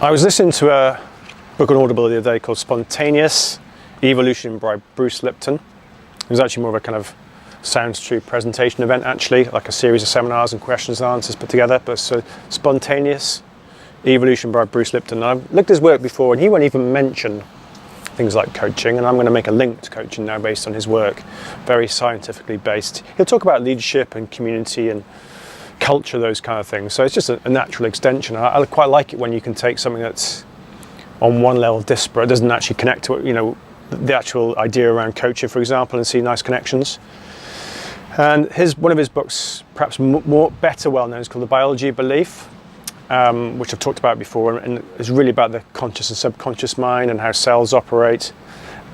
I was listening to a book on Audible the other day called Spontaneous Evolution by Bruce Lipton. It was actually more of a kind of sounds true presentation event, actually, like a series of seminars and questions and answers put together. But so Spontaneous Evolution by Bruce Lipton. I've looked at his work before and he won't even mention things like coaching, and I'm going to make a link to coaching now based on his work, very scientifically based. He'll talk about leadership and community and culture, those kind of things. So it's just a natural extension. I quite like it when you can take something that's on one level disparate, doesn't actually connect to it, you know, the actual idea around coaching, for example, and see nice connections. And one of his books, perhaps better well known, is called The Biology of Belief, which I've talked about before, and is really about the conscious and subconscious mind and how cells operate.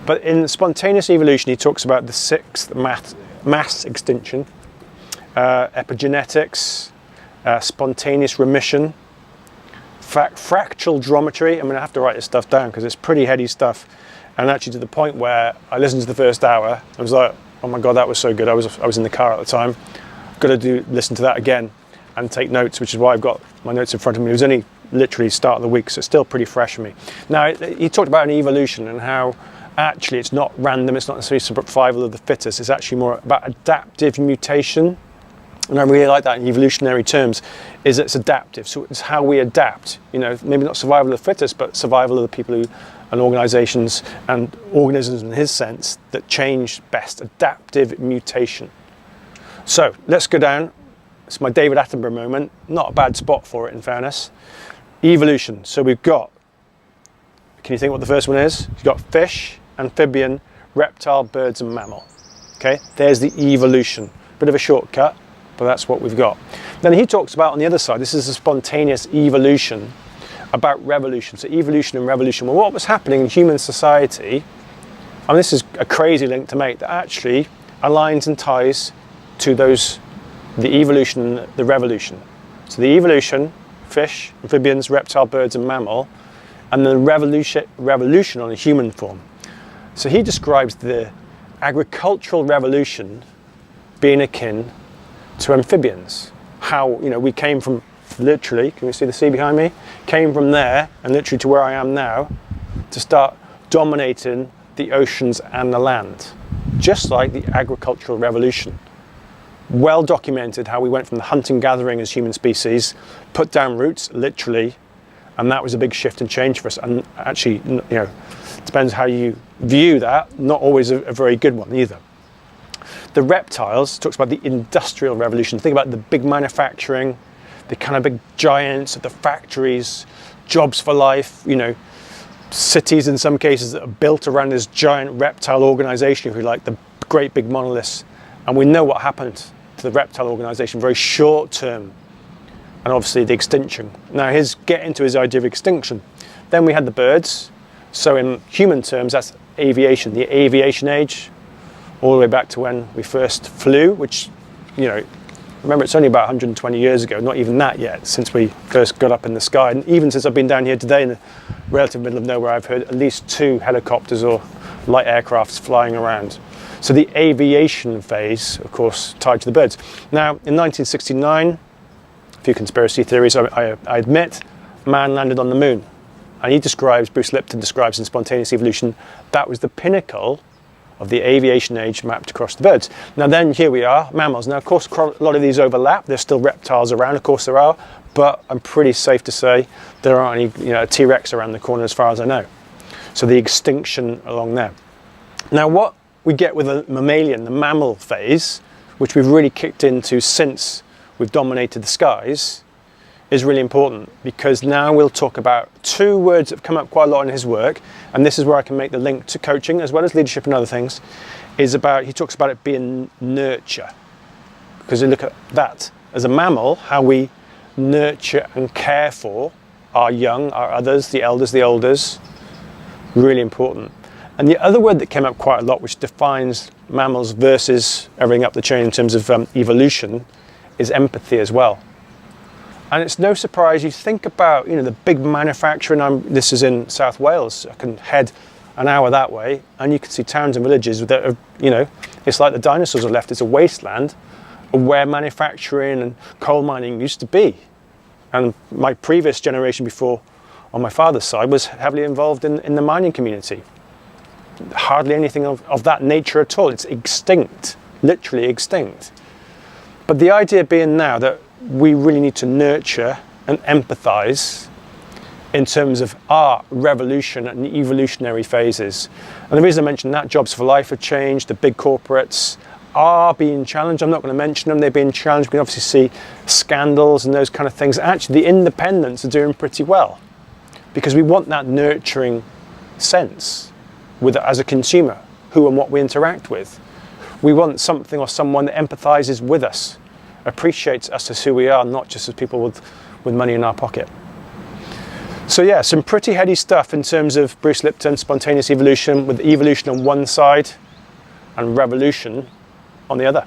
But in Spontaneous Evolution, he talks about the sixth mass extinction, epigenetics, spontaneous remission, fractal geometry. I mean, I have to write this stuff down because it's pretty heady stuff. And actually to the point where I listened to the first hour, I was like, oh my God, that was so good. I was in the car at the time. I've got to listen to that again and take notes, which is why I've got my notes in front of me. It was only literally start of the week, so it's still pretty fresh for me. Now, he talked about an evolution and how actually it's not random, it's not necessarily survival of the fittest, it's actually more about adaptive mutation. And I really like that in evolutionary terms, is it's adaptive. So it's how we adapt, you know, maybe not survival of the fittest, but survival of the people and organizations and organisms in his sense that change best, adaptive mutation. So let's go down. It's my David Attenborough moment, not a bad spot for it in fairness. Evolution, so we've got, can you think what the first one is? You've got fish, amphibian, reptile, birds and mammal. Okay, there's the evolution. Bit of a shortcut, but that's what we've got. Then he talks about on the other side, this is a spontaneous evolution, about revolution. So evolution and revolution. Well, what was happening in human society, and this is a crazy link to make, that actually aligns and ties to those, the evolution and the revolution. So the evolution, fish, amphibians, reptile, birds and mammal, and the revolution on a human form. So he describes the agricultural revolution being akin to amphibians. How, you know, we came from literally, can you see the sea behind me? Came from there and literally to where I am now to start dominating the oceans and the land. Just like the agricultural revolution. Well documented how we went from the hunting gathering as human species, put down roots literally, and that was a big shift and change for us. And actually, you know, depends how you view that, not always a very good one either. The reptiles talks about the industrial revolution. Think about the big manufacturing, the kind of big giants of the factories, jobs for life, you know, cities in some cases that are built around this giant reptile organization, if you like, the great big monoliths. And we know what happened to the reptile organization, very short term, and obviously the extinction. Now get into his idea of extinction. Then we had the birds. So in human terms, that's aviation, the aviation age, all the way back to when we first flew, which, you know, remember it's only about 120 years ago, not even that yet, since we first got up in the sky. And even since I've been down here today in the relative middle of nowhere, I've heard at least 2 helicopters or light aircrafts flying around. So the aviation phase, of course, tied to the birds. Now, in 1969, a few conspiracy theories, I admit, man landed on the moon. And Bruce Lipton describes in Spontaneous Evolution, that was the pinnacle of the aviation age mapped across the birds. Now then, here we are, mammals. Now, of course, a lot of these overlap. There's still reptiles around, of course there are, but I'm pretty safe to say there aren't any, you know, a T-Rex around the corner as far as I know. So the extinction along there. Now, what we get with a mammalian, the mammal phase, which we've really kicked into since we've dominated the skies, is really important, because now we'll talk about 2 words that have come up quite a lot in his work, and this is where I can make the link to coaching as well as leadership and other things, he talks about it being nurture. Because you look at that as a mammal, how we nurture and care for our young, our others, the elders, the olders, really important. And the other word that came up quite a lot, which defines mammals versus everything up the chain in terms of evolution, is empathy as well. And it's no surprise, you think about, you know, the big manufacturing, this is in South Wales, I can head an hour that way and you can see towns and villages that are, you know, it's like the dinosaurs have left, it's a wasteland where manufacturing and coal mining used to be. And my previous generation before on my father's side was heavily involved in the mining community. Hardly anything of that nature at all. It's extinct, literally extinct. But the idea being now that we really need to nurture and empathize in terms of our revolution and evolutionary phases. And the reason I mentioned that, jobs for life have changed, the big corporates are being challenged. I'm not going to mention them, they're being challenged. We can obviously see scandals and those kind of things. Actually, the independents are doing pretty well because we want that nurturing sense as a consumer, who and what we interact with. We want something or someone that empathizes with us, appreciates us as who we are, not just as people with money in our pocket. So yeah, some pretty heady stuff in terms of Bruce Lipton, spontaneous evolution, with evolution on one side and revolution on the other.